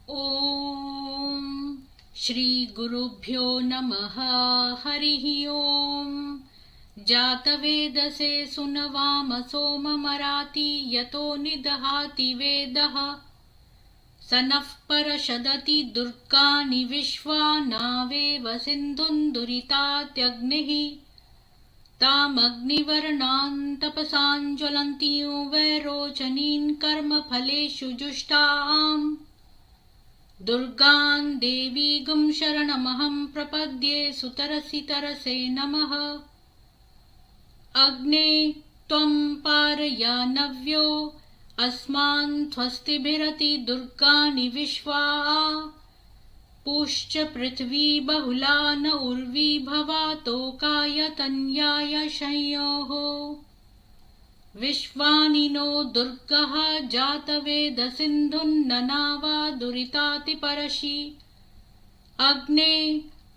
ॐ श्रीगुरुभ्यो नमः। हरिः ॐ। जातवेदसे सुनवामसो मराति यतो निदहाति वेदः। स नः परषदति दुर्गानि विश्वा नावेव सिन्धुं दुरितात्यग्निः। तामग्निवर्णान् तपसां ज्वलन्तीं वैरोचनीन् कर्मफलेषु जुष्टाम्। दुर्गां देवीगं शरणमहं प्रपद्ये सुतरसि तरसे नमः। अग्ने त्वं पारयानव्यो अस्मान् स्वस्तिभिरति दुर्गानि विश्वा। पूश्च पृथ्वी बहुला न उर्वी भवातोकाय तन्याय शंयोः। विश्वानि नो दुर्गः जातवेदसिन्धुन्ननावा दुरितातिपरशि। अग्ने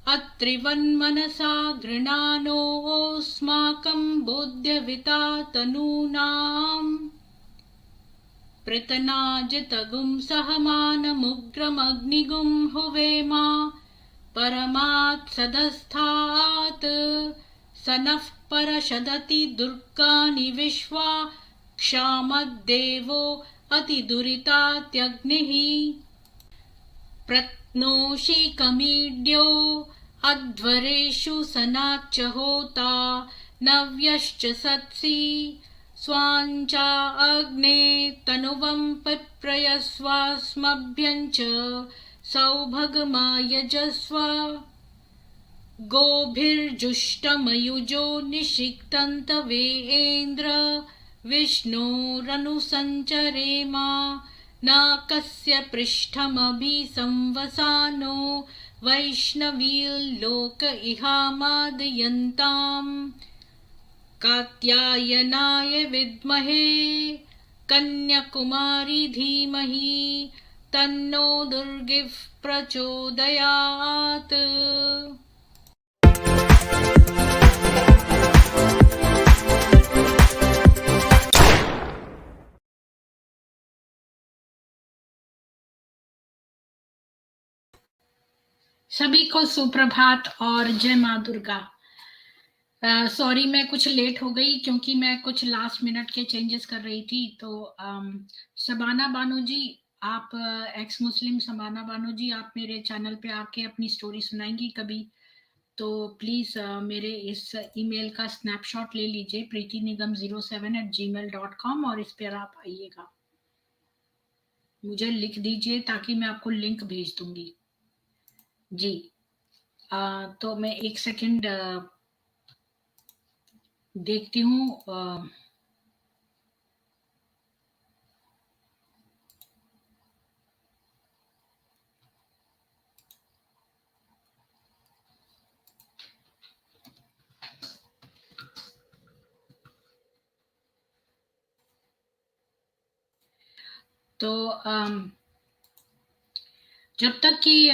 अत्रिवन्मनसा गृणानोऽस्माकं बोध्यविता तनूनाम्। पृतनाजितगुं सहमानमुग्रमग्निगुं हुवेमा परमात् सदस्थात्। स नः परषदति दुर्गानि विश्वा क्षामद्देवो अतिदुरितात्यग्निः। प्रत्नोषिकमीड्यो अध्वरेषु सनाच्च होता नव्यश्च सत्सि। स्वाञ्चा अग्ने तनुवं पिप्रयस्वास्मभ्यञ्च सौभगमायजस्व। गोभिर्जुष्टमयुजो निषिक्तन्तवेन्द्र विष्णोरनुसञ्चरेमा। न कस्य पृष्ठमभि संवसानो वैष्णवीर्लोक इहामादयन्ताम्। कात्यायनाय विद्महे कन्याकुमारी धीमहि तन्नो दुर्गिः प्रचोदयात्। सभी को सुप्रभात और जय माँ दुर्गा। सॉरी मैं कुछ लेट हो गई क्योंकि मैं कुछ लास्ट मिनट के चेंजेस कर रही थी। तो शबाना बानो जी, आप एक्स मुस्लिम शबाना बानो जी, आप मेरे चैनल पे आके अपनी स्टोरी सुनाएंगी कभी, तो प्लीज मेरे इस ईमेल का स्नैपशॉट ले लीजिए preetinigam07@gmail.com और इस पर आप आइएगा, मुझे लिख दीजिए ताकि मैं आपको लिंक भेज दूंगी जी। तो मैं एक सेकंड देखती हूँ। तो जब तक कि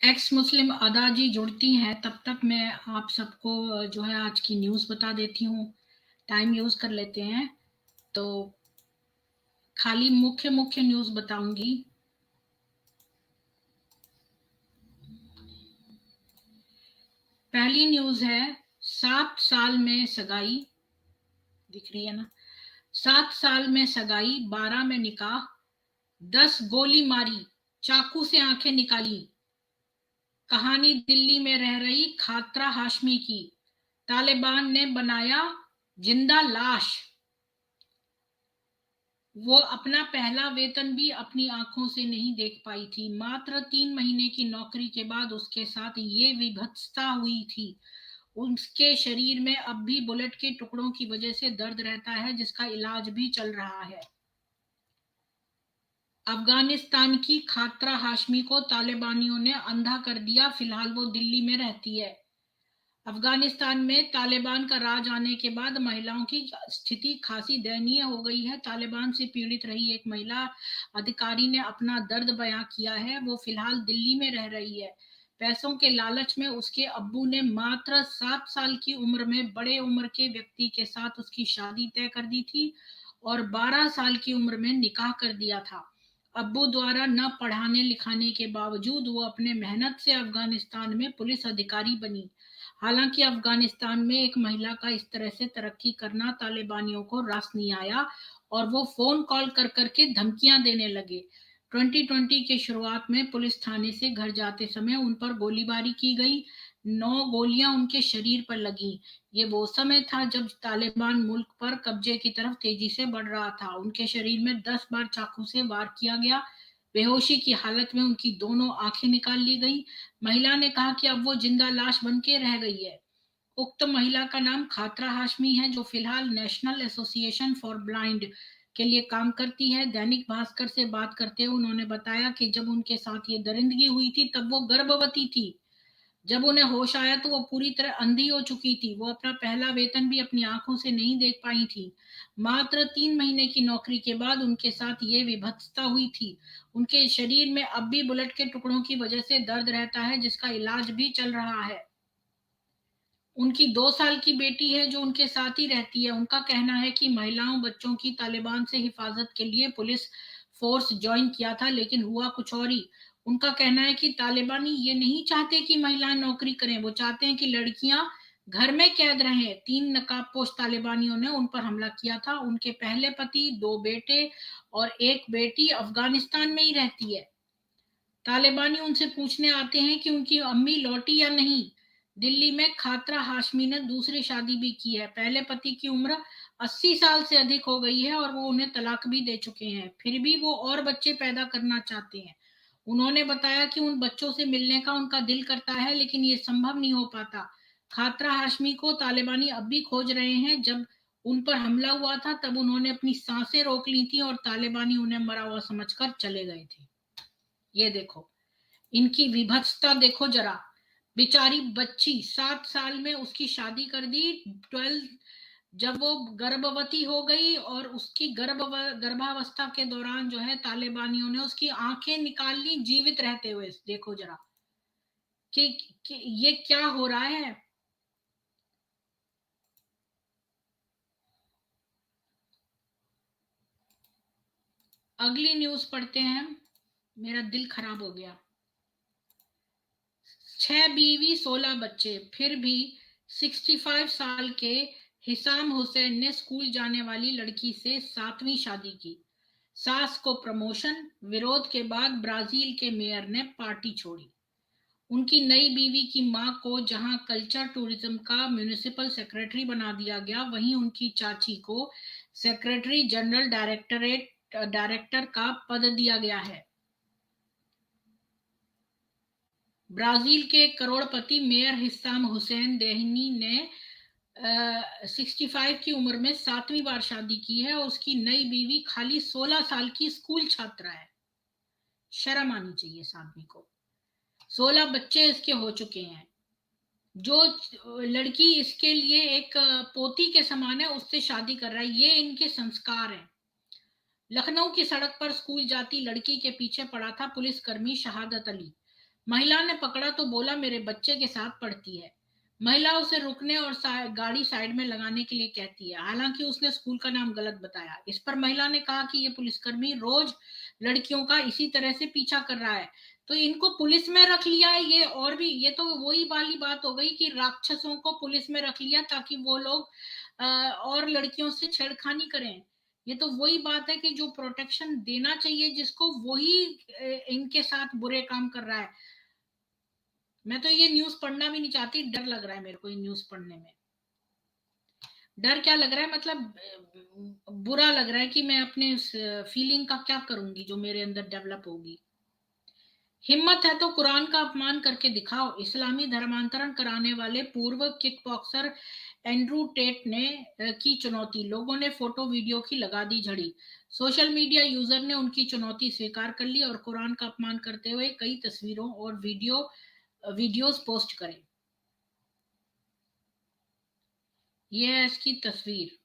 एक्स मुस्लिम अदा जी जुड़ती हैं तब तक मैं आप सबको जो है आज की न्यूज़ बता देती हूँ। टाइम यूज कर लेते हैं तो खाली मुख्य न्यूज़ बताऊंगी। पहली न्यूज़ है 7 साल में सगाई, दिख रही है ना, 7 साल में सगाई, 12 में निकाह, 10 गोली मारी, चाकू से आंखें निकाली। कहानी दिल्ली में रह रही खात्रा हाशमी की, तालिबान ने बनाया जिंदा लाश। वो अपना पहला वेतन भी अपनी आंखों से नहीं देख पाई थी। मात्र 3 महीने की नौकरी के बाद उसके साथ ये विभत्सता हुई थी। उसके शरीर में अब भी बुलेट के टुकड़ों की वजह से दर्द रहता है, जिसका इलाज भी चल रहा है। अफगानिस्तान की खात्रा हाशमी को तालिबानियों ने अंधा कर दिया, फिलहाल वो दिल्ली में रहती है। अफगानिस्तान में तालिबान का राज आने के बाद महिलाओं की स्थिति खासी दयनीय हो गई है। तालिबान से पीड़ित रही एक महिला अधिकारी ने अपना दर्द बयां किया है। वो फिलहाल दिल्ली में रह रही है। पैसों के लालच में उसके अब्बू ने मात्र 7 साल की उम्र में बड़े उम्र के व्यक्ति के साथ उसकी शादी तय कर दी थी और 12 साल की उम्र में निकाह कर दिया था। अब्बू द्वारा न पढ़ाने लिखाने के बावजूद वो अपने मेहनत से अफगानिस्तान में पुलिस अधिकारी बनी। हालांकि अफगानिस्तान में एक महिला का इस तरह से तरक्की करना तालिबानियों को रास नहीं आया और वो फोन कॉल कर करके धमकियां देने लगे। 2020 के शुरुआत में पुलिस थाने से घर जाते समय उन पर गोलीबारी की गई। 9 गोलियां उनके शरीर पर लगी। ये वो समय था जब तालिबान मुल्क पर कब्जे की तरफ तेजी से बढ़ रहा था। उनके शरीर में 10 बार चाकू से वार किया गया। बेहोशी की हालत में उनकी दोनों आंखें निकाल ली गई। महिला ने कहा कि अब वो जिंदा लाश बन के रह गई है। उक्त महिला का नाम खात्रा हाशमी है, जो फिलहाल नेशनल एसोसिएशन फॉर ब्लाइंड के लिए काम करती है। दैनिक भास्कर से बात करते हुए उन्होंने बताया कि जब उनके साथ ये दरिंदगी हुई थी तब वो गर्भवती थी। जब उन्हें होश आया तो वो पूरी तरह अंधी हो चुकी थी। वो अपना पहला वेतन भी अपनी आंखों से नहीं देख पाई थी। मात्र 3 महीने की नौकरी के बाद उनके साथ ये विभत्सता हुई थी। उनके शरीर में अब भी बुलेट के टुकड़ों की वजह से दर्द रहता है, जिसका इलाज भी चल रहा है। उनकी 2 साल की बेटी है जो उनके साथ ही रहती है। उनका कहना है कि महिलाओं बच्चों की तालिबान से हिफाजत के लिए पुलिस फोर्स ज्वाइन किया था, लेकिन हुआ कुछ और ही। उनका कहना है कि तालिबानी ये नहीं चाहते कि महिलाएं नौकरी करें, वो चाहते हैं कि लड़कियां घर में कैद रहें। 3 नकाबपोश तालिबानियों ने उन पर हमला किया था। उनके पहले पति, 2 बेटे और एक बेटी अफगानिस्तान में ही रहती है। तालिबानी उनसे पूछने आते हैं कि उनकी अम्मी लौटी या नहीं। दिल्ली में खात्रा हाशमी ने दूसरी शादी भी की है। पहले पति की उम्र 80 साल से अधिक हो गई है और वो उन्हें तलाक भी दे चुके हैं। फिर भी वो और बच्चे पैदा करना चाहते हैं। उन्होंने बताया कि उन बच्चों से मिलने का उनका दिल करता है, लेकिन ये संभव नहीं हो पाता। खात्रा हाशमी को तालिबानी अब भी खोज रहे हैं। जब उन पर हमला हुआ था तब उन्होंने अपनी सांसें रोक ली थी और तालिबानी उन्हें मरा हुआ समझकर चले गए थे। ये देखो, इनकी विभत्सता देखो जरा। बेचारी बच्ची 7 साल में उसकी शादी कर दी। 12 जब वो गर्भवती हो गई और उसकी गर्भावस्था के दौरान जो है तालिबानियों ने उसकी आंखें निकाल ली जीवित रहते हुए। देखो जरा कि, कि ये क्या हो रहा है। अगली न्यूज पढ़ते हैं। मेरा दिल खराब हो गया। 6 बीवी 16 बच्चे, फिर भी 65 साल के हिसाम हुसैन ने स्कूल जाने वाली लड़की से 7वीं शादी की। सास को प्रमोशन, विरोध के बाद ब्राजील के मेयर ने पार्टी छोड़ी। उनकी नई बीवी की मां को जहां कल्चर टूरिज्म का म्युनिसिपल सेक्रेटरी बना दिया गया, वहीं उनकी चाची को सेक्रेटरी जनरल डायरेक्टर का पद दिया गया है। ब्राजील के करोड़पति मेयर हिस्साम हुसैन देहनी ने 65 की उम्र में 7वीं बार शादी की है और उसकी नई बीवी खाली 16 साल की स्कूल छात्रा है। शर्म आनी चाहिए इस आदमी को। 16 बच्चे इसके हो चुके हैं। जो लड़की इसके लिए एक पोती के समान है, उससे शादी कर रहा है। ये इनके संस्कार हैं। लखनऊ की सड़क पर स्कूल जाती लड़की के पीछे पड़ा था पुलिसकर्मी शहादत अली। महिला ने पकड़ा तो बोला, मेरे बच्चे के साथ पढ़ती है। महिला उसे रुकने और गाड़ी साइड में लगाने के लिए कहती है। हालांकि उसने स्कूल का नाम गलत बताया। इस पर महिला ने कहा कि ये पुलिसकर्मी रोज लड़कियों का इसी तरह से पीछा कर रहा है, तो इनको पुलिस में रख लिया है। ये और भी, ये तो वही वाली बात हो गई कि राक्षसों को पुलिस में रख लिया ताकि वो लोग और लड़कियों से छेड़खानी करें। ये तो वही बात है कि जो प्रोटेक्शन देना चाहिए जिसको, वही इनके साथ बुरे काम कर रहा है। मैं तो ये न्यूज पढ़ना भी नहीं चाहती। डर लग रहा है मेरे को ये न्यूज पढ़ने में। डर क्या लग रहा है, मतलब बुरा लग रहा है कि मैं अपने फीलिंग का क्या करूंगी जो मेरे अंदर डेवलप होगी। हिम्मत है तो कुरान का अपमान करके दिखाओ। इस्लामी धर्मांतरण कराने वाले पूर्व किक बॉक्सर एंड्रू टेट ने की चुनौती। लोगों ने फोटो वीडियो की लगा दी झड़ी। सोशल मीडिया यूजर ने उनकी चुनौती स्वीकार कर ली और कुरान का अपमान करते हुए कई तस्वीरों और वीडियोस पोस्ट करें। यह है इसकी तस्वीर।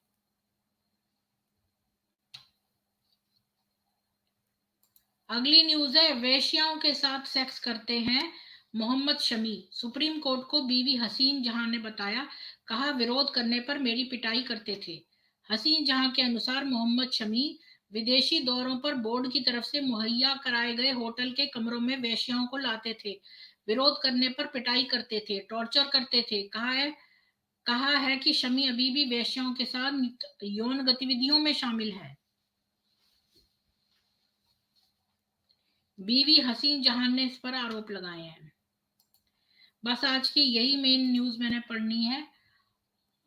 अगली न्यूज है, वेश्याओं के साथ सेक्स करते हैं मोहम्मद शमी। सुप्रीम कोर्ट को बीवी हसीन जहां ने बताया, कहा विरोध करने पर मेरी पिटाई करते थे। हसीन जहां के अनुसार मोहम्मद शमी विदेशी दौरों पर बोर्ड की तरफ से मुहैया कराए गए होटल के कमरों में वेश्याओं को लाते थे, विरोध करने पर पिटाई करते थे, टॉर्चर करते थे। कहा है कि शमी अभी भी वेश्याओं के साथ यौन गतिविधियों में शामिल है। बीवी हसीन जहान ने इस पर आरोप लगाए हैं। बस आज की यही मेन न्यूज मैंने पढ़नी है।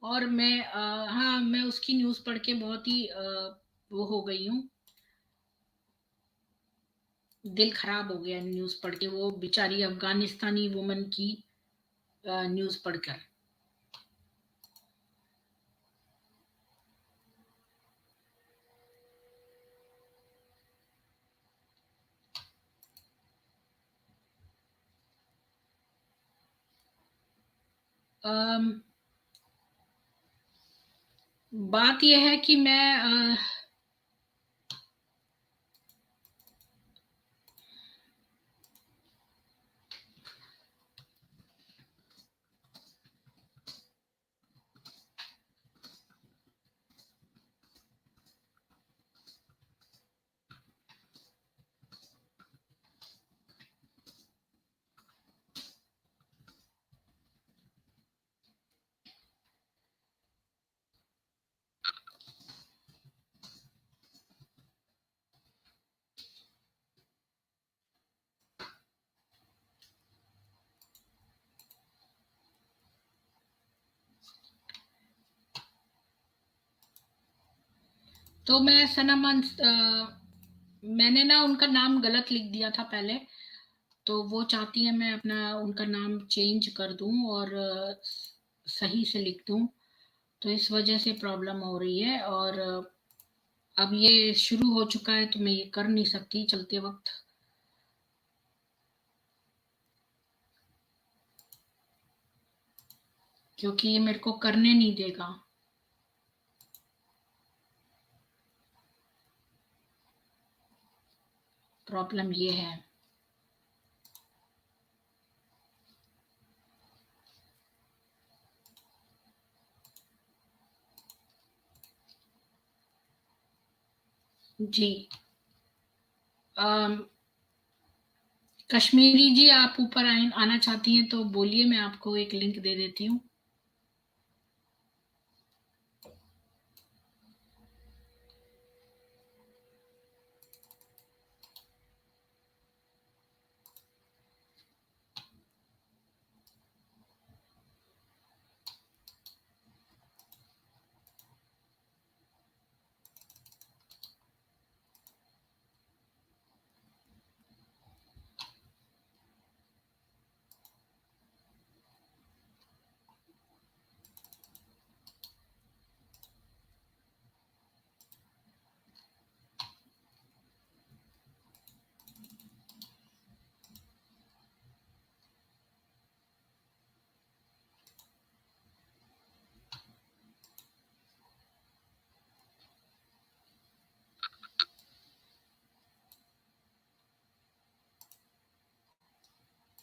और हाँ, मैं उसकी न्यूज पढ़ के बहुत ही वो हो गई हूँ, दिल खराब हो गया न्यूज पढ़ के, वो बेचारी अफगानिस्तानी वुमन की न्यूज पढ़कर। अम, बात यह है कि मैं तो मैं मैंने ना उनका नाम गलत लिख दिया था पहले, तो वो चाहती है मैं अपना उनका नाम चेंज कर दूं और सही से लिख दूं। तो इस वजह से प्रॉब्लम हो रही है। और अब ये शुरू हो चुका है तो मैं ये कर नहीं सकती चलते वक्त, क्योंकि ये मेरे को करने नहीं देगा। प्रॉब्लम ये है। जी। अम, कश्मीरी जी, आप ऊपर आना चाहती हैं तो बोलिए, मैं आपको एक लिंक दे देती हूँ।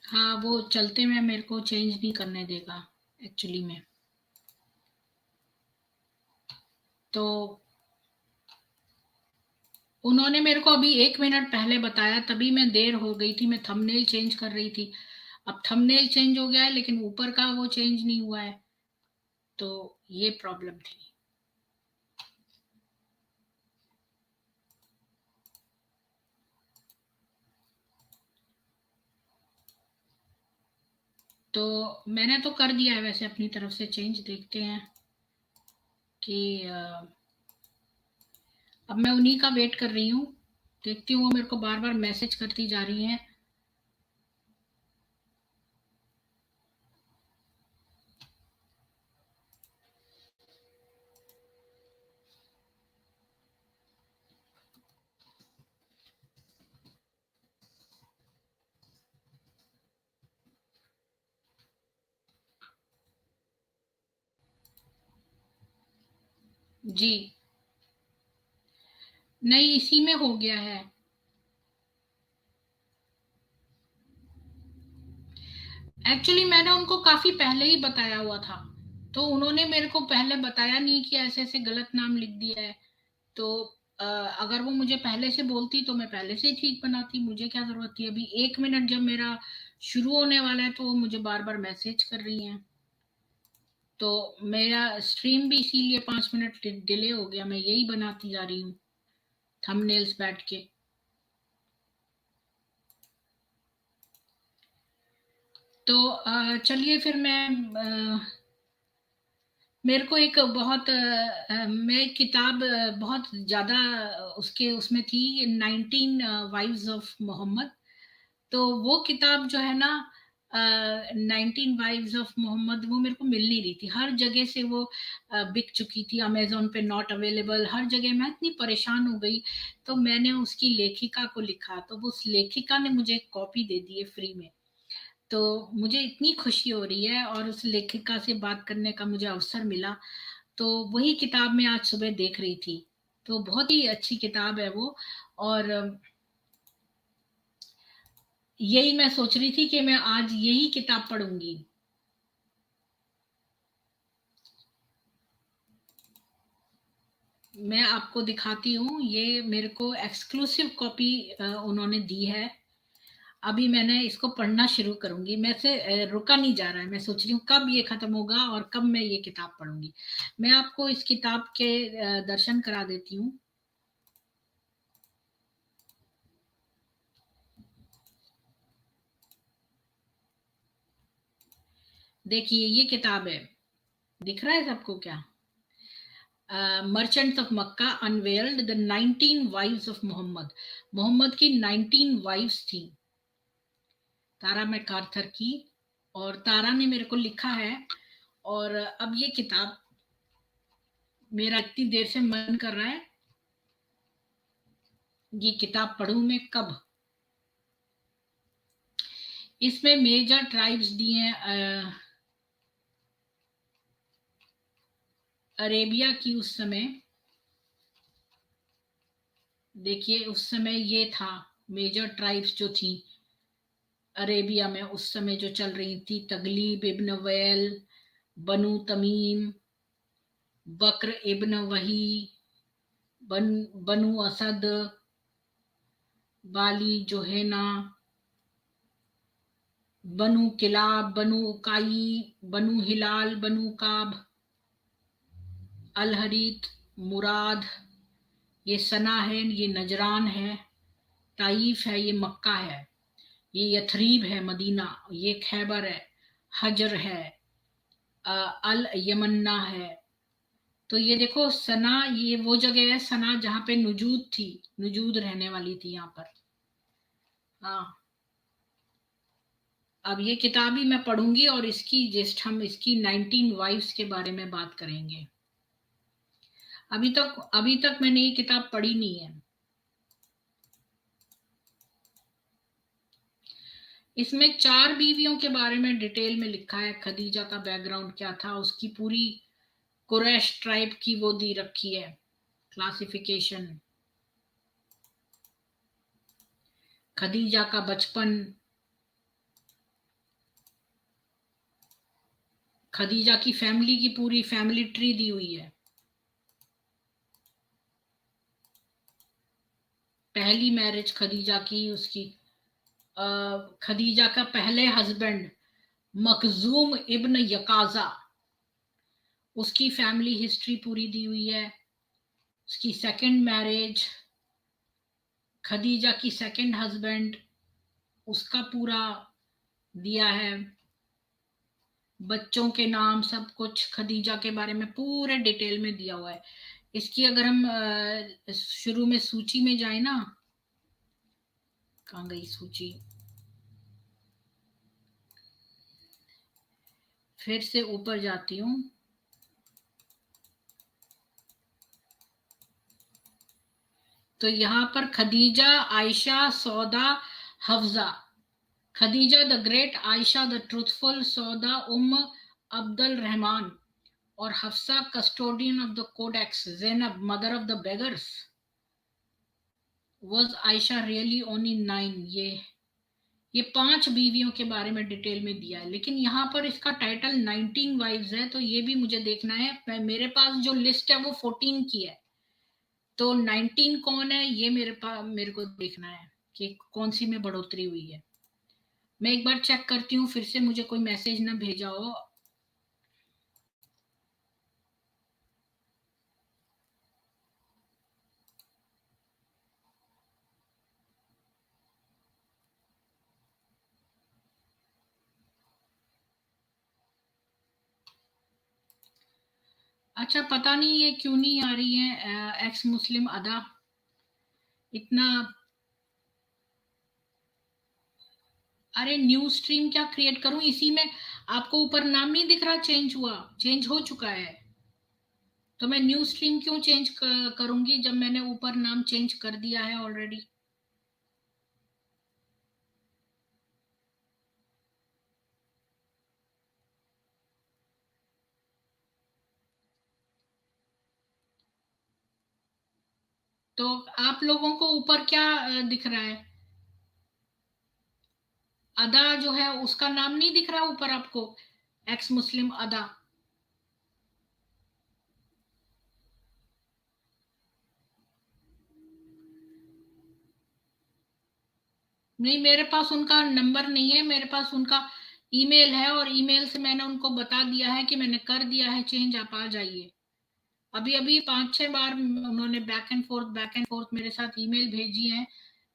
हाँ, वो चलते में मेरे को चेंज नहीं करने देगा एक्चुअली में। तो उन्होंने मेरे को अभी 1 मिनट पहले बताया, तभी मैं देर हो गई थी, मैं थंबनेल चेंज कर रही थी। अब थंबनेल चेंज हो गया है लेकिन ऊपर का वो चेंज नहीं हुआ है, तो ये प्रॉब्लम थी। तो मैंने तो कर दिया है वैसे अपनी तरफ से चेंज, देखते हैं कि अब मैं उन्हीं का वेट कर रही हूँ। देखती हूँ, वो मेरे को बार बार मैसेज करती जा रही हैं। जी। नहीं, इसी में हो गया है। एक्चुअली मैंने उनको काफी पहले ही बताया हुआ था, तो उन्होंने मेरे को पहले बताया नहीं कि ऐसे ऐसे गलत नाम लिख दिया है। तो अगर वो मुझे पहले से बोलती तो मैं पहले से ही ठीक बनाती, मुझे क्या जरूरत थी अभी 1 मिनट जब मेरा शुरू होने वाला है तो वो मुझे बार बार मैसेज कर रही हैं। तो मेरा स्ट्रीम भी इसीलिए 5 मिनट डिले हो गया, मैं यही बनाती जा रही हूँ थंबनेल्स बैठ के। तो चलिए फिर मेरे को एक बहुत मैं किताब बहुत ज्यादा उसके उसमें थी, 19 वाइव्स ऑफ मोहम्मद। तो वो किताब जो है ना, 19 वाइव्स ऑफ मोहम्मद, वो मेरे को मिल नहीं रही थी, हर जगह से वो बिक चुकी थी, अमेजोन पे नॉट अवेलेबल, हर जगह। मैं इतनी परेशान हो गई, तो मैंने उसकी लेखिका को लिखा, तो वो उस लेखिका ने मुझे एक कॉपी दे दी है फ्री में। तो मुझे इतनी खुशी हो रही है, और उस लेखिका से बात करने का मुझे अवसर मिला। तो वही किताब मैं आज सुबह देख रही थी, तो बहुत ही अच्छी किताब है वो। और यही मैं सोच रही थी कि मैं आज यही किताब पढ़ूंगी। मैं आपको दिखाती हूँ, ये मेरे को एक्सक्लूसिव कॉपी उन्होंने दी है। अभी मैंने इसको पढ़ना शुरू करूंगी, मैं से रुका नहीं जा रहा है, मैं सोच रही हूँ कब ये खत्म होगा और कब मैं ये किताब पढ़ूंगी। मैं आपको इस किताब के दर्शन करा देती हूँ। देखिए ये किताब है, दिख रहा है सबको क्या? Merchants of Mecca unveiled the 19 wives of Muhammad. Muhammad की 19 वाइव्स थी, तारा मैकार्थर की, और तारा ने मेरे को लिखा है। और अब ये किताब, मेरा इतनी देर से मन कर रहा है ये किताब पढूं मैं कब। इसमें मेजर ट्राइब्स दिए हैं अरेबिया की उस समय। देखिए उस समय ये था, मेजर ट्राइब्स जो थी अरेबिया में उस समय जो चल रही थी, तगलीब इब्न वैल, बनु तमीम, बकर इब्न वही, बनु असद, बाली जोहेना, बनु किलाब, बनु उकाई, बनु हिलाल, बनु काब, अलहरीत, मुराद, ये सना है, ये नजरान है, ताइफ है, ये मक्का है, ये यथरीब है मदीना, ये खैबर है, हजर है, अल यमन्ना है। तो ये देखो सना, ये वो जगह है सना जहाँ पे नुजूद थी, नुजूद रहने वाली थी यहाँ पर। हाँ, अब ये किताब ही मैं पढ़ूंगी, और इसकी जस्ट हम इसकी 19 वाइफ्स के बारे में बात करेंगे। अभी तक मैंने ये किताब पढ़ी नहीं है। इसमें 4 बीवियों के बारे में डिटेल में लिखा है, खदीजा का बैकग्राउंड क्या था, उसकी पूरी कुरैश ट्राइब की वो दी रखी है क्लासिफिकेशन, खदीजा का बचपन, खदीजा की फैमिली की पूरी फैमिली ट्री दी हुई है। पहली मैरिज खदीजा की, उसकी खदीजा का पहले हस्बैंड मखजूम इब्न यकाजा, उसकी फैमिली हिस्ट्री पूरी दी हुई है। उसकी सेकंड मैरिज, खदीजा की सेकंड हस्बैंड, उसका पूरा दिया है, बच्चों के नाम, सब कुछ खदीजा के बारे में पूरे डिटेल में दिया हुआ है। इसकी अगर हम शुरू में सूची में जाए ना, कहाँ गई सूची, फिर से ऊपर जाती हूँ। तो यहाँ पर Khadija, Aisha, Sauda, Hafza, Khadija the great, Aisha the truthful, Sauda Abdul Rahman, और Hafsa custodian of the codex, Zainab mother of the beggars, was Aisha really only 9। ये 5 बीवियों के बारे में डिटेल में दिया है, लेकिन यहाँ पर इसका टाइटल 19 वाइव्स है, तो ये भी मुझे देखना है। मेरे पास जो लिस्ट है वो 14 की है, तो 19 कौन है ये मेरे को देखना है कि कौन सी में बढ़ोतरी हुई है। मैं एक बार चेक करती हूँ, फिर से मुझे कोई मैसेज ना भेजा हो। अच्छा, पता नहीं ये क्यों नहीं आ रही है एक्स मुस्लिम अदा इतना। अरे न्यू स्ट्रीम क्या क्रिएट करूं इसी में? आपको ऊपर नाम नहीं दिख रहा? चेंज हुआ, चेंज हो चुका है। तो मैं न्यू स्ट्रीम क्यों चेंज करूंगी जब मैंने ऊपर नाम चेंज कर दिया है ऑलरेडी। तो आप लोगों को ऊपर क्या दिख रहा है? अदा जो है उसका नाम नहीं दिख रहा ऊपर आपको? एक्स मुस्लिम अदा। नहीं, मेरे पास उनका नंबर नहीं है, मेरे पास उनका ईमेल है, और ईमेल से मैंने उनको बता दिया है कि मैंने कर दिया है चेंज, आप आ जाइए। अभी अभी 5-6 बार उन्होंने बैक एंड फोर्थ मेरे साथ ईमेल भेजी है।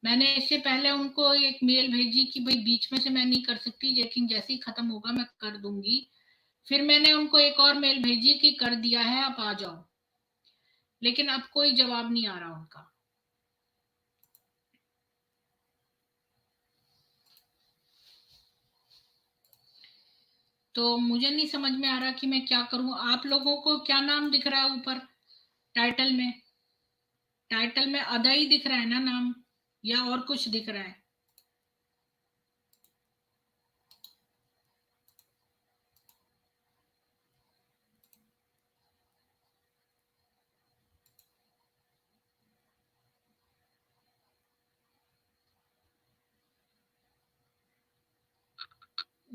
मैंने इससे पहले उनको एक मेल भेजी कि भाई बीच में से मैं नहीं कर सकती, लेकिन जैसे ही खत्म होगा मैं कर दूंगी। फिर मैंने उनको एक और मेल भेजी कि कर दिया है, आप आ जाओ। लेकिन अब कोई जवाब नहीं आ रहा उनका। तो मुझे नहीं समझ में आ रहा कि मैं क्या करूं। आप लोगों को क्या नाम दिख रहा है ऊपर टाइटल में? टाइटल में अदा ही दिख रहा है ना नाम, या और कुछ दिख रहा है?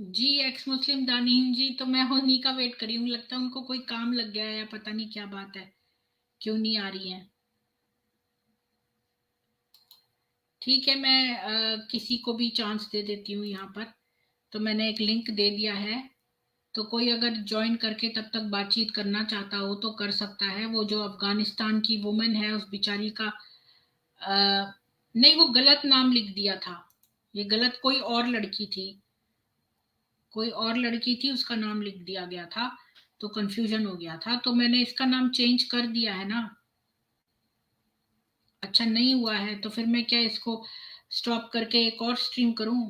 जी, एक्स मुस्लिम दानीन जी, तो मैं उन्हीं का वेट करी हूँ। लगता है उनको कोई काम लग गया है या पता नहीं क्या बात है, क्यों नहीं आ रही है। ठीक है, मैं किसी को भी चांस दे देती हूँ यहाँ पर। तो मैंने एक लिंक दे दिया है, तो कोई अगर ज्वाइन करके तब तक बातचीत करना चाहता हो तो कर सकता है। वो जो अफगानिस्तान की वुमेन है उस बिचारी का नहीं, वो गलत नाम लिख दिया था। ये गलत, कोई और लड़की थी, कोई और लड़की थी, उसका नाम लिख दिया गया था। तो कंफ्यूजन हो गया था, तो मैंने इसका नाम चेंज कर दिया है ना। अच्छा, नहीं हुआ है तो फिर मैं क्या इसको स्टॉप करके एक और स्ट्रीम करूं?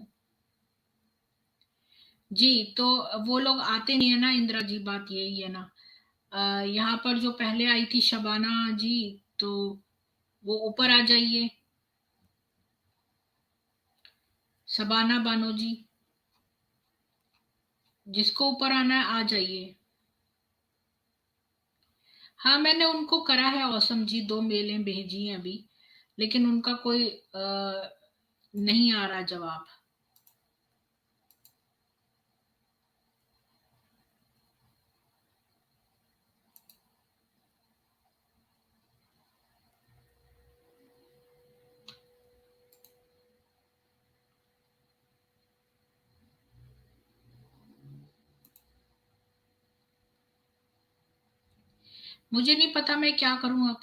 जी, तो वो लोग आते नहीं है ना इंदिरा जी, बात यही है ना। यहाँ पर जो पहले आई थी शबाना जी, तो वो ऊपर आ जाइए। शबाना बानो जी, जिसको ऊपर आना है आ जाइए। हाँ, मैंने उनको करा है औसम जी, 2 मेलें भेजी हैं अभी, लेकिन उनका कोई नहीं आ रहा जवाब। मुझे नहीं पता मैं क्या करूं अब।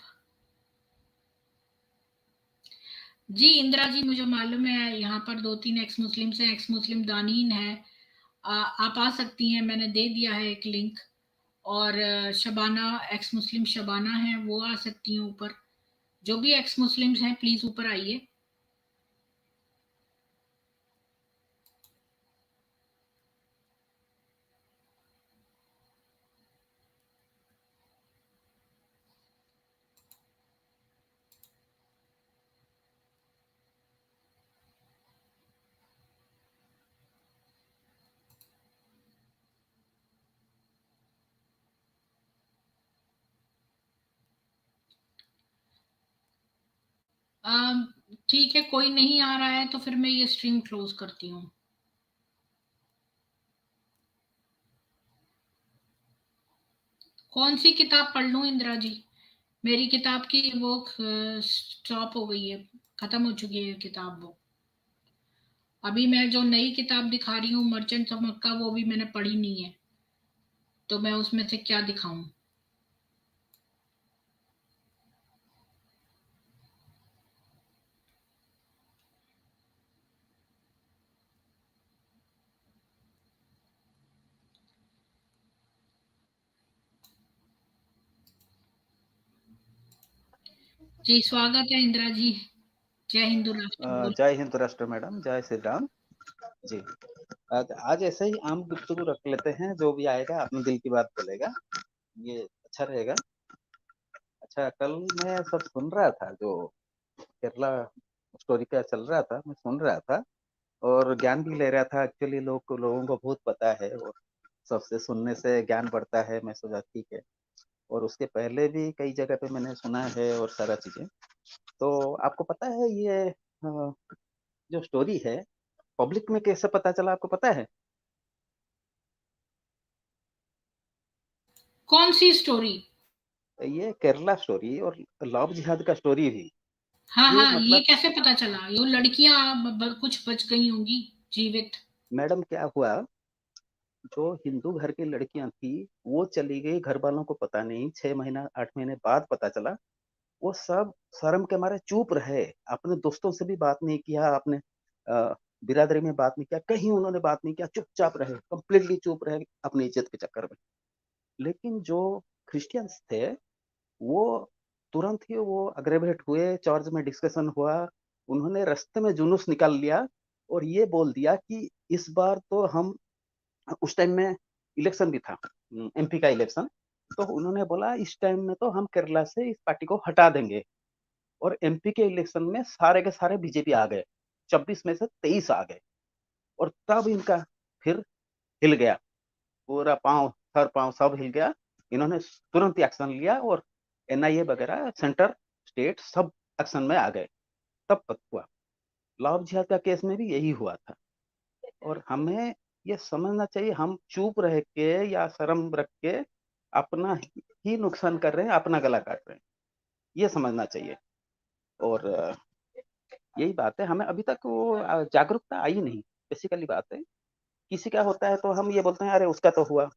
जी इंदिरा जी, मुझे मालूम है यहाँ पर 2-3 एक्स मुस्लिम से, एक्स मुस्लिम दानीन है। आप आ सकती हैं, मैंने दे दिया है एक लिंक। और शबाना, एक्स मुस्लिम शबाना है, वो आ सकती हैं ऊपर। जो भी एक्स मुस्लिम्स हैं प्लीज ऊपर आइए। अम, ठीक है, कोई नहीं आ रहा है तो फिर मैं ये स्ट्रीम क्लोज करती हूँ। कौन सी किताब पढ़ लूँ इंदिरा जी? मेरी किताब की वो स्टॉप हो गई है, खत्म हो चुकी है किताब वो। अभी मैं जो नई किताब दिखा रही हूँ मर्चेंट ऑफ मक्का, वो भी मैंने पढ़ी नहीं है, तो मैं उसमें से क्या दिखाऊं। जी स्वागत है इंदिरा जी। जय हिंदू राष्ट्र बोल। जय हिंद राष्ट्र मैडम, जय श्री राम जी। आज ऐसे ही आम गुफ्तगू रख लेते हैं, जो भी आएगा अपने दिल की बात बोलेगा, ये अच्छा रहेगा। अच्छा, कल मैं सब सुन रहा था, जो केरला स्टोरी का चल रहा था, मैं सुन रहा था और ज्ञान भी ले रहा था। एक्चुअली लोगों को बहुत पता है और सबसे सुनने से ज्ञान बढ़ता है, मैं सोचा ठीक है। और उसके पहले भी कई जगह पे मैंने सुना है और सारा चीजें। तो आपको पता है ये जो स्टोरी है पब्लिक में कैसे पता चला, आपको पता है? कौन सी स्टोरी? ये केरला स्टोरी और लव जिहाद का स्टोरी भी। हाँ ये हाँ, ये मतलब कैसे पता चला? ये लड़कियां कुछ बच गई होंगी जीवित। मैडम क्या हुआ, जो हिंदू घर की लड़कियां थी वो चली गई, घर वालों को पता नहीं, 6 महीना 8 महीने बाद पता चला। वो सब शर्म के मारे चुप रहे, अपने दोस्तों से भी बात नहीं किया, अपने बिरादरी में बात नहीं किया, कहीं उन्होंने बात नहीं किया, चुपचाप रहे, कंप्लीटली चुप रहे अपनी इज्जत के चक्कर में। लेकिन जो क्रिश्चियंस थे वो तुरंत ही वो अग्रेवेट हुए, चर्च में डिस्कशन हुआ, उन्होंने रास्ते में जुलूस निकाल लिया और ये बोल दिया कि इस बार तो हम, उस टाइम में इलेक्शन भी था, एमपी का इलेक्शन, तो उन्होंने बोला इस टाइम में तो हम केरला से इस पार्टी को हटा देंगे। और एमपी के इलेक्शन में सारे के सारे बीजेपी आ गए, 26 में से 23 आ गए। और तब इनका फिर हिल गया, पूरा पांव, सर पांव सब हिल गया। इन्होंने तुरंत एक्शन लिया और एनआईए वगैरह, सेंटर, स्टेट सब एक्शन में आ गए। तब तक हुआ। लव जिहाद का केस में भी यही हुआ था। और हमें ये समझना चाहिए, हम चुप रह के या शर्म रख के अपना ही नुकसान कर रहे हैं, अपना गला काट रहे हैं, ये समझना चाहिए। और यही बात है, हमें अभी तक वो जागरूकता आई नहीं, बेसिकली बात है। किसी का होता है तो हम ये बोलते हैं अरे उसका तो हुआ,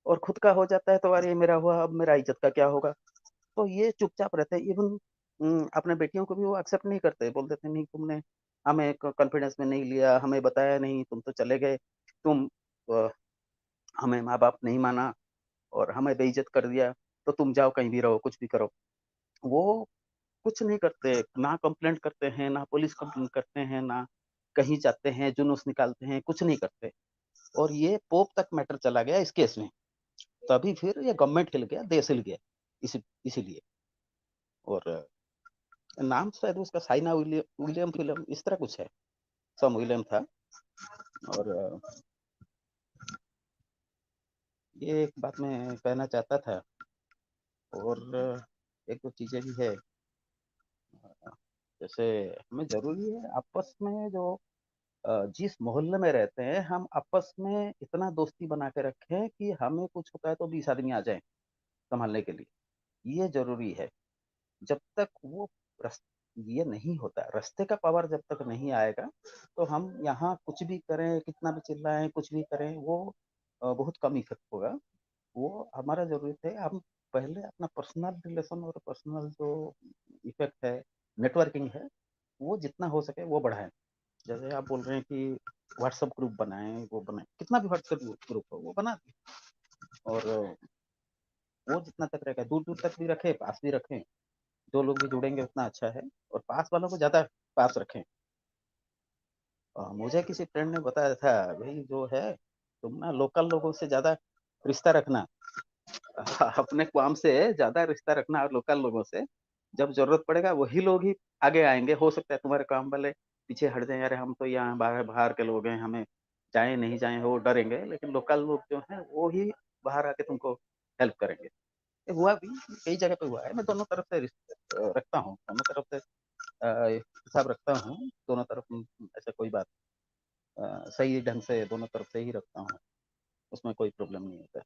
और खुद का हो जाता है तो अरे मेरा हुआ, अब मेरा इज्जत का क्या होगा। तो ये चुपचाप रहते हैं। इवन अपने बेटियों को भी वो एक्सेप्ट नहीं करते, बोल देते नहीं, तुमने हमें कॉन्फिडेंस में नहीं लिया, हमें बताया नहीं, तुम तो चले गए, तुम अ, हमें माँ बाप नहीं माना और हमें बेइज्जत कर दिया, तो तुम जाओ कहीं भी रहो, कुछ भी करो। वो कुछ नहीं करते, ना कंप्लेंट करते हैं, ना पुलिस कंप्लेंट करते हैं, ना कहीं जाते हैं जुलूस निकालते हैं, कुछ नहीं करते। और ये पोप तक मैटर चला गया इस केस में। तभी फिर ये गवर्नमेंट हिल गया, देश हिल गया, इसीलिए। और नाम शायद उसका साइना विलियम फिल्म इस तरह कुछ है, सम विलियम था। और ये एक बात मैं कहना चाहता था। और एक दो चीजें भी है, जैसे हमें जरूरी है आपस में जो जिस मोहल्ले में रहते हैं, हम आपस में इतना दोस्ती बना के रखें कि हमें कुछ होता है तो 20 आदमी आ जाएं संभालने के लिए, ये जरूरी है। जब तक वो रस, ये नहीं होता, रास्ते का पावर जब तक नहीं आएगा, तो हम यहाँ कुछ भी करें, कितना भी चिल्लाएं, कुछ भी करें, वो बहुत कम इफेक्ट होगा। वो हमारा जरूरत है, हम पहले अपना पर्सनल रिलेशन और पर्सनल जो इफेक्ट है, नेटवर्किंग है, वो जितना हो सके वो बढ़ाएं। जैसे आप बोल रहे हैं कि व्हाट्सएप ग्रुप बनाएं, वो बनाएं, कितना भी व्हाट्सएप ग्रुप हो वो बना दें। और वो जितना तक रहेगा, दूर दूर तक भी रखें, पास भी रखें, जो लोग भी जुड़ेंगे उतना अच्छा है। और पास वालों को ज्यादा पास रखें। मुझे किसी फ्रेंड ने बताया था, भाई जो है, तुम ना लोकल लोगों से ज्यादा रिश्ता रखना, अपने काम से ज्यादा रिश्ता रखना और लोकल लोगों से। जब जरूरत पड़ेगा वही लोग ही आगे आएंगे। हो सकता है तुम्हारे काम वाले पीछे हट जाए, अरे हम तो यहाँ बाहर बाहर के लोग हैं, हमें जाए नहीं जाए वो डरेंगे, लेकिन लोकल लोग जो हैं वो ही बाहर आके तुमको हेल्प करेंगे। ये हुआ भी, कई जगह पे हुआ है। मैं दोनों तरफ से रखता हूँ, दोनों तरफ से हिसाब रखता हूँ, दोनों तरफ ऐसा कोई बात सही ढंग से दोनों तरफ से ही रखता हूँ, उसमें कोई प्रॉब्लम नहीं होता है।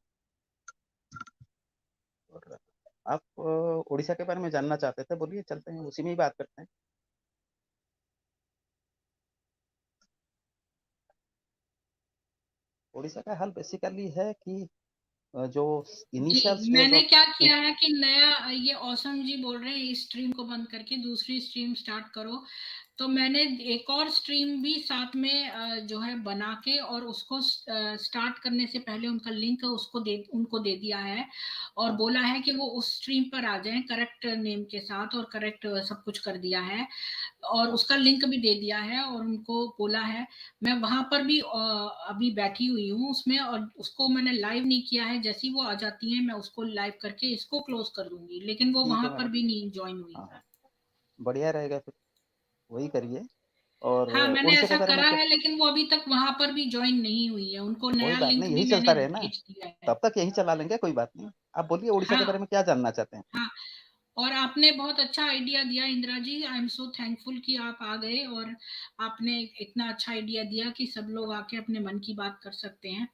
और आप उड़ीसा के बारे में जानना चाहते थे, बोलिए चलते हैं उसी में ही बात करते हैं। उड़ीसा का हाल बेसिकली है कि जो जी, इनिशियल स्टेज मैंने ऑफ क्या किया है कि नया, ये औसम जी बोल रहे हैं इस स्ट्रीम को बंद करके दूसरी स्ट्रीम स्टार्ट करो, तो मैंने एक और स्ट्रीम भी साथ में जो है बना के और उसको स्टार्ट करने से पहले उनका लिंक उनको दे दिया है और बोला है कि वो उस स्ट्रीम पर आ जाएं करेक्ट नेम के साथ, और करेक्ट सब कुछ कर दिया है और उसका लिंक भी दे दिया है और उनको बोला है। मैं वहां पर भी अभी बैठी हुई हूँ उसमें, और उसको मैंने लाइव नहीं किया है, जैसी वो आ जाती है मैं उसको लाइव करके इसको क्लोज कर दूंगी, लेकिन वो ठीक वहां है पर मैडम। भी नहीं ज्वाइन हुई। हाँ, बढ़िया रहेगा फिर, वही करिए। और हाँ, मैंने उड़ीसा के ऐसा बारे में करा क्या, है, लेकिन वो अभी तक वहां पर भी ज्वाइन नहीं हुई है, उनको कोई नया बात लिंक नहीं, भी यही चलता मैंने रहे ना, भेज दिया है। तब तक यही चला लेंगे, कोई बात नहीं। आप बोलिए उड़ीसा के हाँ। बारे में क्या जानना चाहते हैं। हाँ, और आपने बहुत अच्छा आइडिया दिया Indira ji, I am so thankful कि आप आ गए और आपने इतना अच्छा आइडिया दिया कि सब लोग आके अपने मन की बात कर सकते हैं।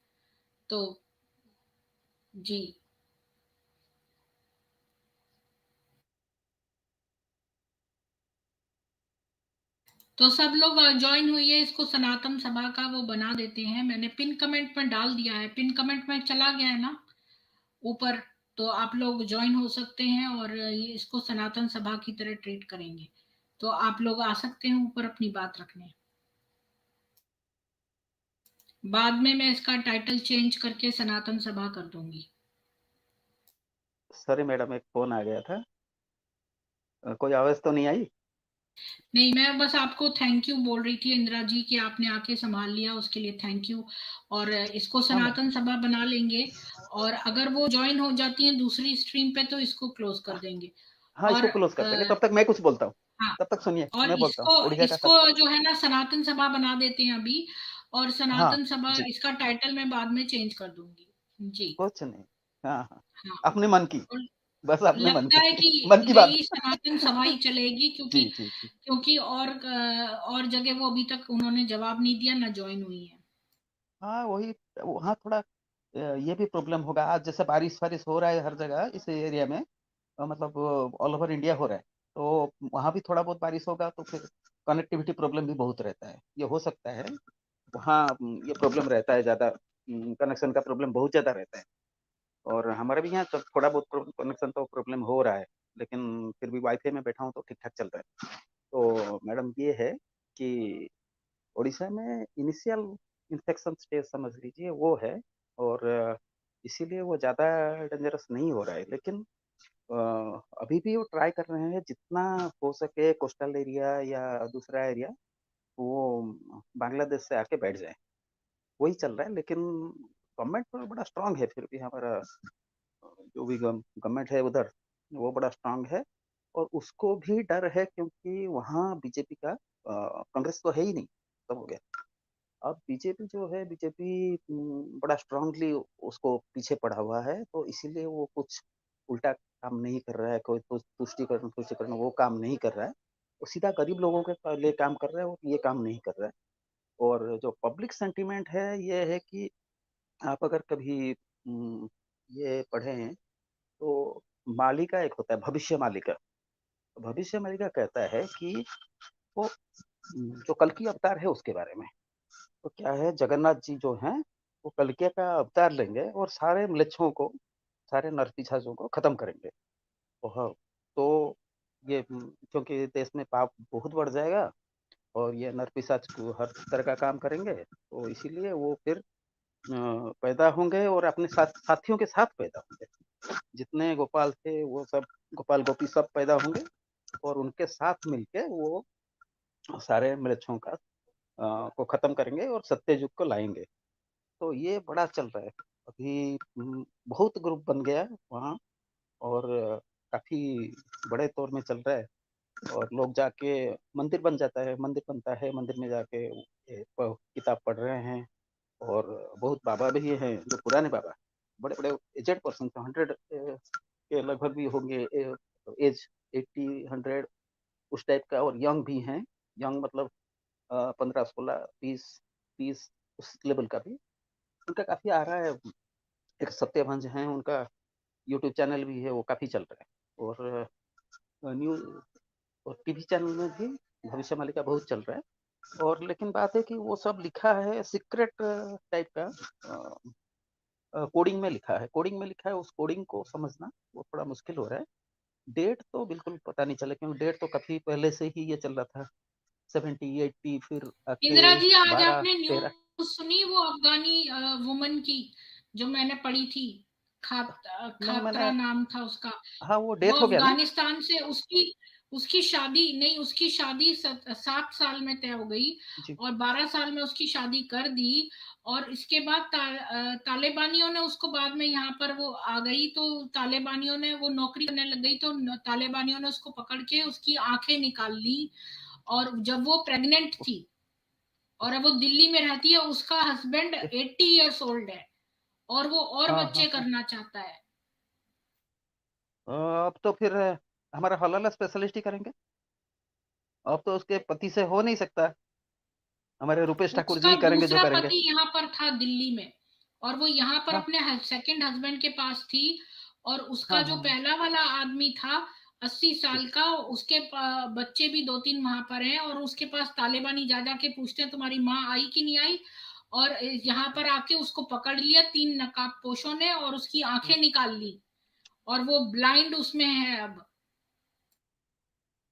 तो जी, तो सब लोग ज्वाइन हुई है, इसको सनातन सभा का वो बना देते हैं, मैंने पिन कमेंट में डाल दिया है, पिन कमेंट में चला गया है ना ऊपर, तो आप लोग ज्वाइन हो सकते हैं और ये इसको सनातन सभा की तरह ट्रीट करेंगे, तो आप लोग आ सकते हैं ऊपर अपनी बात रखने। बाद में मैं इसका टाइटल चेंज करके सनातन सभा कर दूंगी। सॉरी मैडम, एक फोन आ गया था। कोई आवाज तो नहीं आई। नहीं, मैं बस आपको थैंक यू बोल रही थी इंदिरा जी कि आपने आके संभाल लिया, उसके लिए थैंक यू। और इसको हाँ मैडम। सनातन सभा बना लेंगे, और अगर वो ज्वाइन हो जाती है दूसरी स्ट्रीम पे तो इसको क्लोज कर देंगे। हाँ, और इसको क्लोज कर देंगे, तब तक मैं कुछ बोलता हूँ। हाँ, तब तक सुनिए, और मैं बोलता हूँ इसको उड़ीसा का इसको सब। जो है ना सनातन सभा बना देते हैं अभी, और हाँ सनातन सभा जी, इसका टाइटल मैं बाद में चेंज कर दूंगी। जी। कुछ नहीं। हाँ हाँ, हाँ, अपने मन की, और बस अपने मन लगता है की कि मन की बात। यही सनातन सभा ही चलेगी, जी क्योंकि जी जी। क्योंकि और जगह वो अभी तक उन्होंने जवाब नहीं दिया, ना ज्वाइन हुई है। हाँ वही, वहाँ थोड़ा ये भी प्रॉब्लम होगा। आज जैसे बारिश वारिश हो रहा है हर जगह इस एरिया में, मतलब ऑल ओवर इंडिया हो रहा है, तो वहाँ भी थोड़ा बहुत बारिश होगा तो फिर कनेक्टिविटी प्रॉब्लम भी बहुत रहता है, ये हो सकता है। वहाँ ये प्रॉब्लम रहता है ज़्यादा, कनेक्शन का प्रॉब्लम बहुत ज़्यादा रहता है। और हमारे भी यहाँ थोड़ा बहुत कनेक्शन तो प्रॉब्लम हो रहा है, लेकिन फिर भी वाईफाई में बैठा हूँ तो ठीक ठाक चल रहा है। तो मैडम ये है कि उड़ीसा में इनिशियल इन्फेक्शन स्टेज समझ लीजिए वो है, और इसीलिए वो ज़्यादा डेंजरस नहीं हो रहा है, लेकिन अ, अभी भी वो ट्राई कर रहे हैं जितना हो सके कोस्टल एरिया या दूसरा एरिया वो बांग्लादेश से आके बैठ जाए, वही चल रहा है। लेकिन गवर्नमेंट तो बड़ा स्ट्रांग है, फिर भी हमारा जो भी गवर्नमेंट है उधर वो बड़ा स्ट्रांग है। और उसको भी डर है क्योंकि वहाँ बीजेपी का, कांग्रेस तो है ही नहीं, सब हो गया। अब बीजेपी जो है, बीजेपी बड़ा स्ट्रांगली उसको पीछे पड़ा हुआ है, तो इसीलिए वो कुछ उल्टा काम नहीं कर रहा है, कोई तुष्टिकरण तुष्टिकरण वो काम नहीं कर रहा है। वो सीधा गरीब लोगों के लिए काम कर रहा है, वो ये काम नहीं कर रहा है। और जो पब्लिक सेंटीमेंट है ये है कि आप अगर कभी ये पढ़े हैं तो मालिका एक होता है, भविष्य मालिका। भविष्य मालिका कहता है कि वो जो कल की अवतार है उसके बारे में, तो क्या है, जगन्नाथ जी जो हैं वो कलकी का अवतार लेंगे और सारे म्लेच्छों को, सारे नरपिशाचों को खत्म करेंगे। तो ये क्योंकि देश में पाप बहुत बढ़ जाएगा और ये नरपिशाच को हर तरह का काम करेंगे, तो इसीलिए वो फिर पैदा होंगे और अपने साथ साथियों के साथ पैदा होंगे। जितने गोपाल थे वो सब, गोपाल गोपी सब पैदा होंगे और उनके साथ मिलके वो सारे म्लेच्छों का को खत्म करेंगे और सत्य युग को लाएंगे। तो ये बड़ा चल रहा है अभी, बहुत ग्रुप बन गया है वहाँ, और काफी बड़े तौर में चल रहा है। और लोग जाके, मंदिर बन जाता है, मंदिर बनता है, मंदिर में जाके किताब पढ़ रहे हैं। और बहुत बाबा भी हैं जो पुराने बाबा, बड़े बड़े एजेड पर्सन, 100 के लगभग भी होंगे एज, 80 100 उस टाइप का। और यंग भी हैं, यंग मतलब 15 16 20 30 उस लेवल का भी उनका काफी आ रहा है। एक सत्यभंज है उनका, यूट्यूब चैनल भी है, वो काफी चल रहा है। और न्यूज़ और टीवी चैनल में भी भविष्य मालिका बहुत चल रहा है। और लेकिन बात है कि वो सब लिखा है सीक्रेट टाइप का, कोडिंग में लिखा है, कोडिंग में लिखा है, उस कोडिंग को समझना वो थोड़ा मुश्किल हो रहा है। डेट तो बिल्कुल पता नहीं चला, क्योंकि डेट तो काफ़ी पहले से ही ये चल रहा था, 70, 80, फिर आके इंदिरा जी, आज 12, आपने 13। न्यूज सुनी वो अफगानी वुमन की, जो मैंने पढ़ी थी? नहीं खात्रा मैंने, नाम था उसका। हाँ वो वो डेथ हो गया ना। अफगानिस्तान से उसकी उसकी शादी नहीं, उसकी शादी 7 साल में तय हो गई जी। और 12 साल में उसकी शादी कर दी। और इसके बाद तालिबानियों ने उसको, बाद में यहाँ पर वो आ गई तो तालिबानियों ने, वो नौकरी करने लग गई तो तालिबानियों ने उसको पकड़ के उसकी आंखें निकाल ली। और जब वो प्रेग्नेंट थी और अब वो दिल्ली में रहती है, उसका हस्बैंड 80 years ओल्ड है और वो और हाँ हाँ बच्चे हाँ। करना चाहता है। अब तो फिर हमारा हलाला स्पेशलिस्ट ही करेंगे। अब तो उसके पति से हो नहीं सकता, हमारे रुपेश ठाकुर जी उसका ही करेंगे जो दूसरा करेंगे। पति यहाँ पर था दिल्ली में, और वो यहाँ पर हाँ अपने सेकंड हस्बैंड के पास थी। और उसका हाँ जो हाँ। पहला वाला आदमी था, 80 साल का, उसके बच्चे भी 2-3 वहां पर हैं। और उसके पास तालिबानी जा जा के पूछते हैं तुम्हारी माँ आई कि नहीं आई। और यहाँ पर आके उसको पकड़ लिया 3 नकाबपोशों ने और उसकी आंखें निकाल ली। और वो ब्लाइंड उसमें है अब।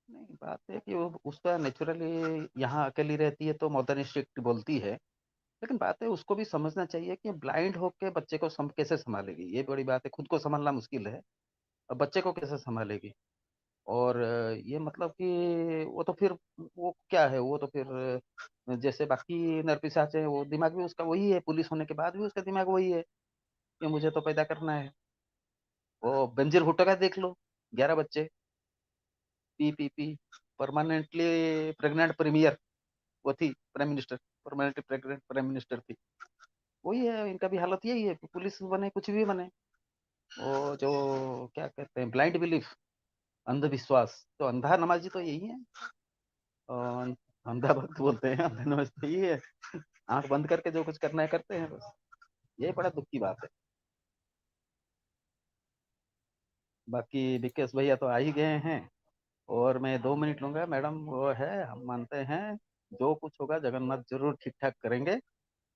नहीं, बात है कि वो उसका नेचुरली यहाँ अकेली रहती है तो मदर इंस्टिंक्ट बोलती है। लेकिन बात है उसको भी समझना चाहिए कि ब्लाइंड होके बच्चे को कैसे संभालेगी, ये बड़ी बात है। खुद को संभालना मुश्किल है, अब बच्चे को कैसे संभालेगी। और ये मतलब कि वो तो फिर, वो क्या है, वो तो फिर जैसे बाकी नरपिशाच है, वो दिमाग भी उसका वही है, पुलिस होने के बाद भी उसका दिमाग वही है कि मुझे तो पैदा करना है। वो बेनजीर भुट्टो का देख लो, 11 बच्चे, पी परमानेंटली प्रेग्नेंट प्रीमियर, वो थी prime minister, permanently pregnant prime minister थी। वही है, इनका भी हालत यही है, पुलिस बने कुछ भी बने। वो जो क्या कहते हैं, ब्लाइंड बिलीफ, अंधविश्वास, तो अंधा नमाजी तो यही है। और अंधा भक्त बोलते हैं, अंधा नमाजी तो यही है, आंख बंद करके जो कुछ करना है करते हैं बस। ये बड़ा दुख की बात है। बाकी विकेश भैया तो आ ही गए हैं, और मैं 2 मिनट लूंगा मैडम, वो है, हम मानते हैं जो कुछ होगा जगन्नाथ जरूर ठीक ठाक करेंगे।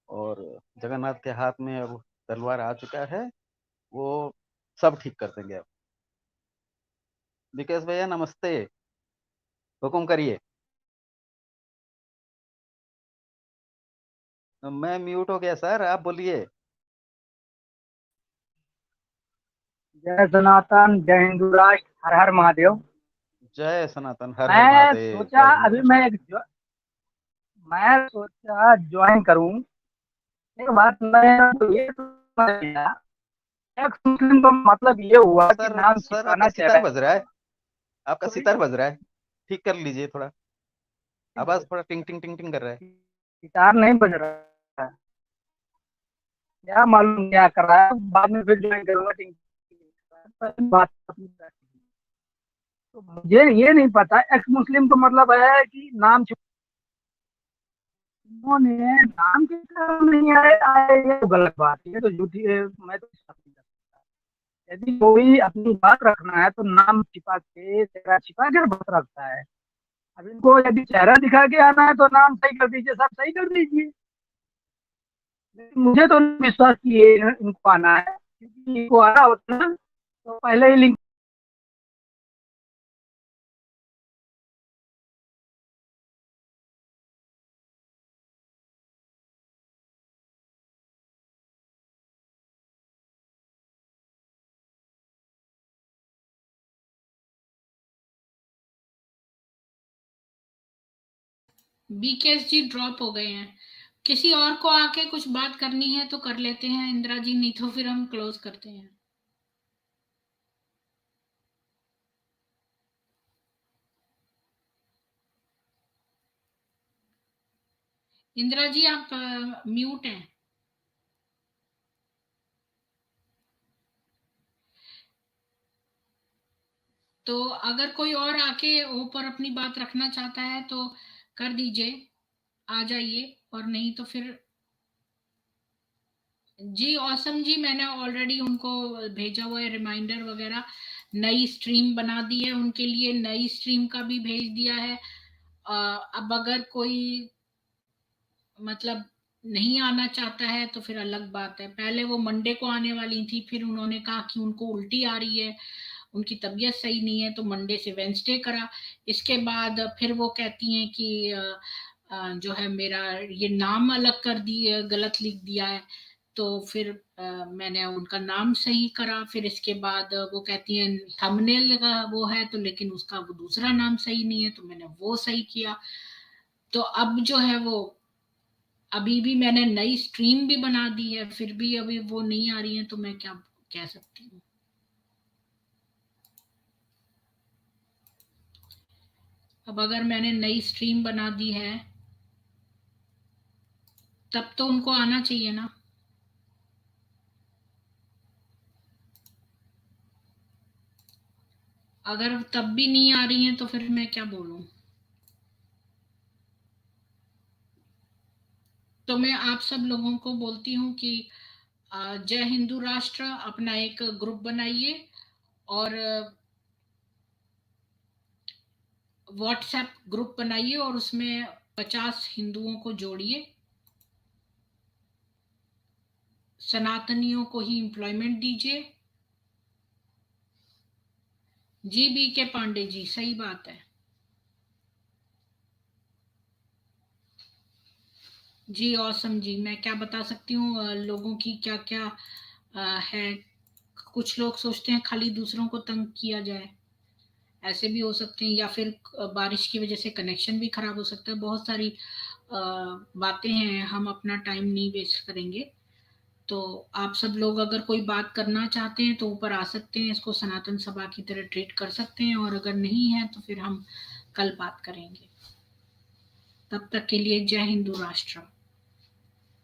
और जगन्नाथ के हाथ में अब तलवार आ चुका है, वो सब ठीक कर देंगे अब। विकेश भैया नमस्ते, हुक्म करिए। मैं म्यूट हो गया सर, आप बोलिए। जय सनातन, जय हिंदू राष्ट्र, हर हर महादेव। जय सनातन, हर हर मैं महादेव, सोचा जय हिंद अभी राष्ट्र। मैं सोचा ज्वाइन करूं। एक बात मैं तो ये समझ गया, एक मुस्लिम तो मतलब ये हुआ कि सर नाम सर छिपाना आपका चाह सितार रहे बज हैं। रहा है, आपका तो सितार बज रहा है, ठीक कर लीजिए थोड़ा, आवाज ये थोड़ा टिंग टिंग टिंग टिंग कर रहा है। गिटार नहीं बज रहा है, क्या मालूम क्या कर रहा है, बाद में फिर ज्वाइन करूंगा। बात तो मुझे ये नहीं पता, एक्स मुस्लिम तो मतलब है कि नाम उन्होंने नाम के कारण नहीं आए आए, ये तो गलत बात है, ये तो झूठी है। मैं तो विश्वास नहीं करता। यदि कोई अपनी बात रखना है तो नाम छिपा के, चेहरा छिपा कर बात रखता है। अब इनको यदि चेहरा दिखा के आना है तो नाम सही कर दीजिए, सब सही कर दीजिए। लेकिन मुझे तो नहीं विश्वास कि ये इनको आना है, क्योंकि इनको आना होता ना तो पहले ही लिंक। बीकेएस जी ड्रॉप हो गए हैं। किसी और को आके कुछ बात करनी है तो कर लेते हैं इंदिरा जी, नहीं तो फिर हम क्लोज करते हैं। इंदिरा जी आप म्यूट हैं। तो अगर कोई और आके ऊपर अपनी बात रखना चाहता है तो कर दीजिए, आ जाइए। और नहीं तो फिर जी, औसम जी, मैंने ऑलरेडी उनको भेजा हुआ है रिमाइंडर वगैरह। नई स्ट्रीम बना दी है उनके लिए, नई स्ट्रीम का भी भेज दिया है। अब अगर कोई मतलब नहीं आना चाहता है तो फिर अलग बात है। पहले वो मंडे को आने वाली थी, फिर उन्होंने कहा कि उनको उल्टी आ रही है, उनकी तबीयत सही नहीं है, तो मंडे से वेंसडे करा। इसके बाद फिर वो कहती हैं कि जो है मेरा ये नाम अलग कर दिए, गलत लिख दिया है। तो फिर मैंने उनका नाम सही करा। फिर इसके बाद वो कहती हैं थंबनेल का वो है तो, लेकिन उसका वो दूसरा नाम सही नहीं है, तो मैंने वो सही किया। तो अब जो है वो, अभी भी मैंने नई स्ट्रीम भी बना दी है, फिर भी अभी वो नहीं आ रही है, तो मैं क्या कह सकती हूँ। अब अगर मैंने नई स्ट्रीम बना दी है तब तो उनको आना चाहिए ना। अगर तब भी नहीं आ रही हैं तो फिर मैं क्या बोलूं। तो मैं आप सब लोगों को बोलती हूँ कि जय हिंदू राष्ट्र अपना एक ग्रुप बनाइए और व्हाट्सएप ग्रुप बनाइए और उसमें 50 हिंदुओं को जोड़िए। सनातनियों को ही एम्प्लॉयमेंट दीजिए। जी बी के पांडे जी, सही बात है जी। ऑसम जी, मैं क्या बता सकती हूँ लोगों की क्या क्या है। कुछ लोग सोचते हैं खाली दूसरों को तंग किया जाए, ऐसे भी हो सकते हैं, या फिर बारिश की वजह से कनेक्शन भी खराब हो सकता है। बहुत सारी बातें हैं, हम अपना टाइम नहीं वेस्ट करेंगे। तो आप सब लोग अगर कोई बात करना चाहते हैं तो ऊपर आ सकते हैं, इसको सनातन सभा की तरह ट्रीट कर सकते हैं, और अगर नहीं है तो फिर हम कल बात करेंगे। तब तक के लिए जय हिंदू राष्ट्र।